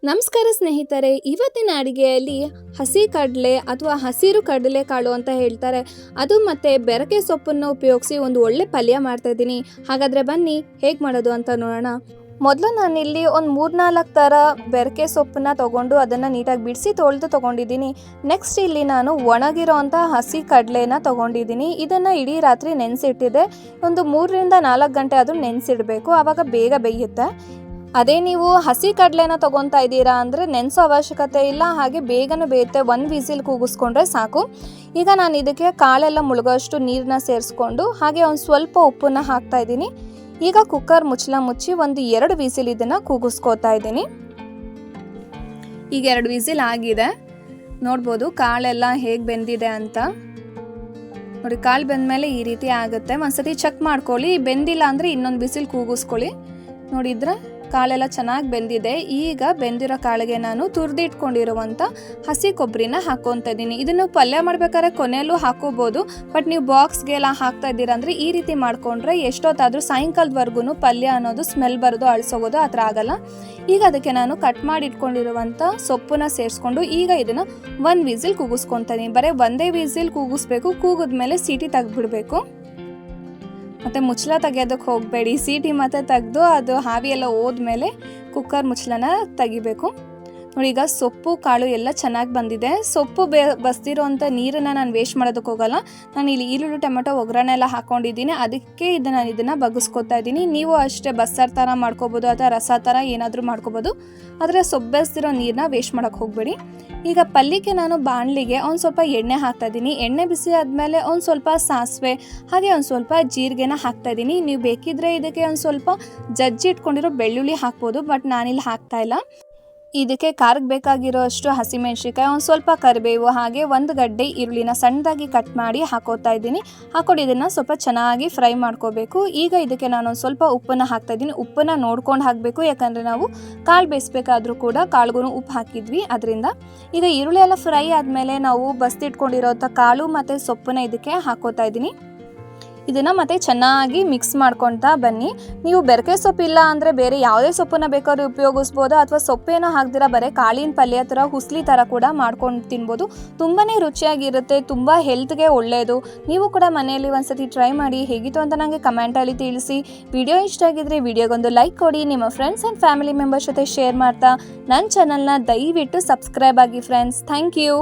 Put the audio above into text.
ನಮಸ್ಕಾರ ಸ್ನೇಹಿತರೆ, ಇವತ್ತಿನ ಅಡಿಗೆಯಲ್ಲಿ ಹಸಿ ಕಡಲೆ ಅಥವಾ ಹಸಿರು ಕಡಲೆಕಾಳು ಅಂತ ಹೇಳ್ತಾರೆ, ಅದು ಮತ್ತು ಬೆರಕೆ ಸೊಪ್ಪನ್ನು ಉಪಯೋಗಿಸಿ ಒಂದು ಒಳ್ಳೆ ಪಲ್ಯ ಮಾಡ್ತಾ ಇದ್ದೀನಿ. ಹಾಗಾದರೆ ಬನ್ನಿ ಹೇಗೆ ಮಾಡೋದು ಅಂತ ನೋಡೋಣ. ಮೊದಲು ನಾನಿಲ್ಲಿ ಒಂದು 3-4 ಥರ ಬೆರಕೆ ಸೊಪ್ಪನ್ನ ತೊಗೊಂಡು ಅದನ್ನು ನೀಟಾಗಿ ಬಿಡಿಸಿ ತೊಳೆದು ತೊಗೊಂಡಿದ್ದೀನಿ. ನೆಕ್ಸ್ಟ್ ಇಲ್ಲಿ ನಾನು ಒಣಗಿರೋ ಅಂಥ ಹಸಿ ಕಡಲೆನ ತೊಗೊಂಡಿದ್ದೀನಿ. ಇದನ್ನು ಇಡೀ ರಾತ್ರಿ ನೆನೆಸಿಟ್ಟಿದ್ದೆ. ಒಂದು 3-4 ಗಂಟೆ ಆದರೂ ನೆನೆಸಿಡಬೇಕು, ಆವಾಗ ಬೇಗ ಬೇಯುತ್ತೆ. ಅದೇ ನೀವು ಹಸಿ ಕಡಲೆನ ತೊಗೊತಾ ಇದ್ದೀರಾ ಅಂದರೆ ನೆನೆಸೋ ಅವಶ್ಯಕತೆ ಇಲ್ಲ, ಹಾಗೆ ಬೇಗನೆ ಬೇಯುತ್ತೆ. 1 ವಿಸಿಲ್ ಕೂಗಿಸ್ಕೊಂಡ್ರೆ ಸಾಕು. ಈಗ ನಾನು ಇದಕ್ಕೆ ಕಾಳೆಲ್ಲ ಮುಳುಗೋಷ್ಟು ನೀರನ್ನ ಸೇರಿಸ್ಕೊಂಡು ಹಾಗೆ ಒಂದು ಸ್ವಲ್ಪ ಉಪ್ಪನ್ನು ಹಾಕ್ತಾ ಇದ್ದೀನಿ. ಈಗ ಕುಕ್ಕರ್ ಮುಚ್ಚಳ ಮುಚ್ಚಿ ಒಂದು 2 ವಿಸಿಲ್ ಇದನ್ನು ಕೂಗಿಸ್ಕೋತಾ ಇದ್ದೀನಿ. ಈಗ 2 ವಿಸಿಲ್ ಆಗಿದೆ, ನೋಡ್ಬೋದು ಕಾಳೆಲ್ಲ ಹೇಗೆ ಬೆಂದಿದೆ ಅಂತ. ನೋಡಿ, ಕಾಳು ಬೆಂದಮೇಲೆ ಈ ರೀತಿ ಆಗುತ್ತೆ. ಒಂದ್ಸತಿ ಚೆಕ್ ಮಾಡ್ಕೊಳ್ಳಿ, ಬೆಂದಿಲ್ಲ ಅಂದರೆ ಇನ್ನೊಂದು ವಿಸಿಲ್ ಕೂಗಿಸ್ಕೊಳ್ಳಿ. ನೋಡಿದ್ರೆ ಕಾಳೆಲ್ಲ ಚೆನ್ನಾಗಿ ಬೆಂದಿದೆ. ಈಗ ಬೆಂದಿರೋ ಕಾಳಿಗೆ ನಾನು ತುರಿದಿಟ್ಕೊಂಡಿರುವಂಥ ಹಸಿ ಕೊಬ್ಬರಿನ ಹಾಕ್ಕೊತಾ ಇದ್ದೀನಿ. ಇದನ್ನು ಪಲ್ಯ ಮಾಡ್ಬೇಕಾದ್ರೆ ಕೊನೆಯಲ್ಲೂ ಹಾಕೋಬೋದು, ಬಟ್ ನೀವು ಬಾಕ್ಸ್ಗೆಲ್ಲ ಹಾಕ್ತಾ ಇದ್ದೀರಾ ಅಂದರೆ ಈ ರೀತಿ ಮಾಡಿಕೊಂಡ್ರೆ ಎಷ್ಟೊತ್ತಾದರೂ ಸಾಯಂಕಾಲದವರೆಗೂ ಪಲ್ಯ ಅನ್ನೋದು ಸ್ಮೆಲ್ ಬರೋದು, ಅಳಿಸೋಗೋದು ಆ ಥರ ಆಗಲ್ಲ. ಈಗ ಅದಕ್ಕೆ ನಾನು ಕಟ್ ಮಾಡಿ ಇಟ್ಕೊಂಡಿರುವಂಥ ಸೊಪ್ಪನ್ನ ಸೇರಿಸ್ಕೊಂಡು ಈಗ ಇದನ್ನು 1 ವಿಸಿಲ್ ಕೂಗಿಸ್ಕೊತಾ ಇದ್ದೀನಿ. ಬರೀ 1 ವಿಸಿಲ್ ಕೂಗಿಸ್ಬೇಕು, ಕೂಗಿದ್ಮೇಲೆ ಸೀಟಿ ತೆಗೆದ್ಬಿಡ್ಬೇಕು. ಮತ್ತು ಮುಚ್ಚಳ ತೆಗಿಯೋದಕ್ಕೆ ಹೋಗಬೇಡಿ, ಸೀಟಿ ಮತ್ತು ತೆಗೆದು ಅದು ಹಾವಿಯೆಲ್ಲ ಹೋದ್ಮೇಲೆ ಕುಕ್ಕರ್ ಮುಚ್ಚಳನ ತೆಗಿಬೇಕು. ನೋಡಿ, ಈಗ ಸೊಪ್ಪು ಕಾಳು ಎಲ್ಲ ಚೆನ್ನಾಗಿ ಬಂದಿದೆ. ಸೊಪ್ಪು ಬಸ್ದಿರೋ ಅಂಥ ನೀರನ್ನು ನಾನು ವೇಸ್ಟ್ ಮಾಡೋದಕ್ಕೆ ಹೋಗಲ್ಲ. ನಾನು ಇಲ್ಲಿ ಈರುಳ್ಳಿ ಟೊಮೆಟೊ ಒಗ್ಗರಣೆ ಎಲ್ಲ ಹಾಕ್ಕೊಂಡಿದ್ದೀನಿ, ಅದಕ್ಕೆ ಇದನ್ನು ಬಗ್ಗಿಸ್ಕೊತಾ ಇದ್ದೀನಿ. ನೀವು ಅಷ್ಟೇ ಬಸ್ಸಾರು ಥರ ಮಾಡ್ಕೋಬೋದು ಅಥವಾ ರಸ ಥರ ಏನಾದರೂ ಮಾಡ್ಕೋಬೋದು, ಆದರೆ ಸೊಪ್ಪು ಬೆಳೆಸ್ದಿರೋ ನೀರನ್ನ ವೇಸ್ಟ್ ಮಾಡೋಕ್ಕೆ ಹೋಗಬೇಡಿ. ಈಗ ಪಲ್ಯಕ್ಕೆ ನಾನು ಬಾಣಲಿಗೆ ಒಂದು ಸ್ವಲ್ಪ ಎಣ್ಣೆ ಹಾಕ್ತಾಯಿದ್ದೀನಿ. ಎಣ್ಣೆ ಬಿಸಿ ಆದಮೇಲೆ ಒಂದು ಸ್ವಲ್ಪ ಸಾಸಿವೆ ಹಾಗೆ ಒಂದು ಸ್ವಲ್ಪ ಜೀರಿಗೆನ ಹಾಕ್ತಾಯಿದ್ದೀನಿ. ನೀವು ಬೇಕಿದ್ದರೆ ಇದಕ್ಕೆ ಒಂದು ಸ್ವಲ್ಪ ಜಜ್ಜಿ ಇಟ್ಕೊಂಡಿರೋ ಬೆಳ್ಳುಳ್ಳಿ ಹಾಕ್ಬೋದು, ಬಟ್ ನಾನಿಲ್ಲಿ ಹಾಕ್ತಾಯಿಲ್ಲ. ಇದಕ್ಕೆ ಖಾರಕ್ಕೆ ಬೇಕಾಗಿರೋ ಅಷ್ಟು ಹಸಿಮೆಣ್ಸಿಕಾಯಿ, ಒಂದು ಸ್ವಲ್ಪ ಕರಿಬೇವು ಹಾಗೆ 1 ಗಡ್ಡೆ ಈರುಳ್ಳಿನ ಸಣ್ಣದಾಗಿ ಕಟ್ ಮಾಡಿ ಹಾಕೋತಾ ಇದ್ದೀನಿ. ಹಾಕೊಂಡು ಇದನ್ನು ಸ್ವಲ್ಪ ಚೆನ್ನಾಗಿ ಫ್ರೈ ಮಾಡ್ಕೋಬೇಕು. ಈಗ ಇದಕ್ಕೆ ನಾನೊಂದು ಸ್ವಲ್ಪ ಉಪ್ಪನ್ನು ಹಾಕ್ತಾಯಿದ್ದೀನಿ. ಉಪ್ಪನ್ನು ನೋಡ್ಕೊಂಡು ಹಾಕಬೇಕು, ಯಾಕಂದರೆ ನಾವು ಕಾಳು ಬೇಯಿಸ್ಬೇಕಾದ್ರೂ ಕೂಡ ಕಾಳಿಗೂ ಉಪ್ಪು ಹಾಕಿದ್ವಿ ಅದರಿಂದ. ಈಗ ಈರುಳ್ಳಿ ಎಲ್ಲ ಫ್ರೈ ಆದಮೇಲೆ ನಾವು ಬಸ್ದಿಟ್ಕೊಂಡಿರೋಂಥ ಕಾಳು ಮತ್ತು ಸೊಪ್ಪನ್ನ ಇದಕ್ಕೆ ಹಾಕೋತಾ ಇದ್ದೀನಿ. ಇದನ್ನು ಮತ್ತೆ ಚೆನ್ನಾಗಿ ಮಿಕ್ಸ್ ಮಾಡ್ಕೊತಾ ಬನ್ನಿ. ನೀವು ಬೆರಕೆ ಸೊಪ್ಪಿಲ್ಲ ಅಂದರೆ ಬೇರೆ ಯಾವುದೇ ಸೊಪ್ಪನ್ನು ಬೇಕಾದ್ರೂ ಉಪಯೋಗಿಸ್ಬೋದು, ಅಥವಾ ಸೊಪ್ಪೇನೋ ಹಾಕ್ದಿರ ಬರೀ ಕಾಳಿನ ಪಲ್ಯ ಥರ ಹುಸ್ಲಿ ಥರ ಕೂಡ ಮಾಡ್ಕೊಂಡು ತಿನ್ಬೋದು. ತುಂಬಾ ರುಚಿಯಾಗಿರುತ್ತೆ, ತುಂಬ ಹೆಲ್ತ್ಗೆ ಒಳ್ಳೆಯದು. ನೀವು ಕೂಡ ಮನೆಯಲ್ಲಿ ಒಂದ್ಸತಿ ಟ್ರೈ ಮಾಡಿ. ಹೇಗಿತ್ತು ಅಂತ ನನಗೆ ಕಮೆಂಟಲ್ಲಿ ತಿಳಿಸಿ. ವಿಡಿಯೋ ಇಷ್ಟ ಆಗಿದ್ರೆ ವಿಡಿಯೋಗೊಂದು ಲೈಕ್ ಕೊಡಿ, ನಿಮ್ಮ ಫ್ರೆಂಡ್ಸ್ ಆ್ಯಂಡ್ ಫ್ಯಾಮಿಲಿ ಮೆಂಬರ್ಸ್ ಜೊತೆ ಶೇರ್ ಮಾಡ್ತಾ ನನ್ನ ಚಾನಲ್ನ ದಯವಿಟ್ಟು ಸಬ್ಸ್ಕ್ರೈಬ್ ಆಗಿ ಫ್ರೆಂಡ್ಸ್. Thank you.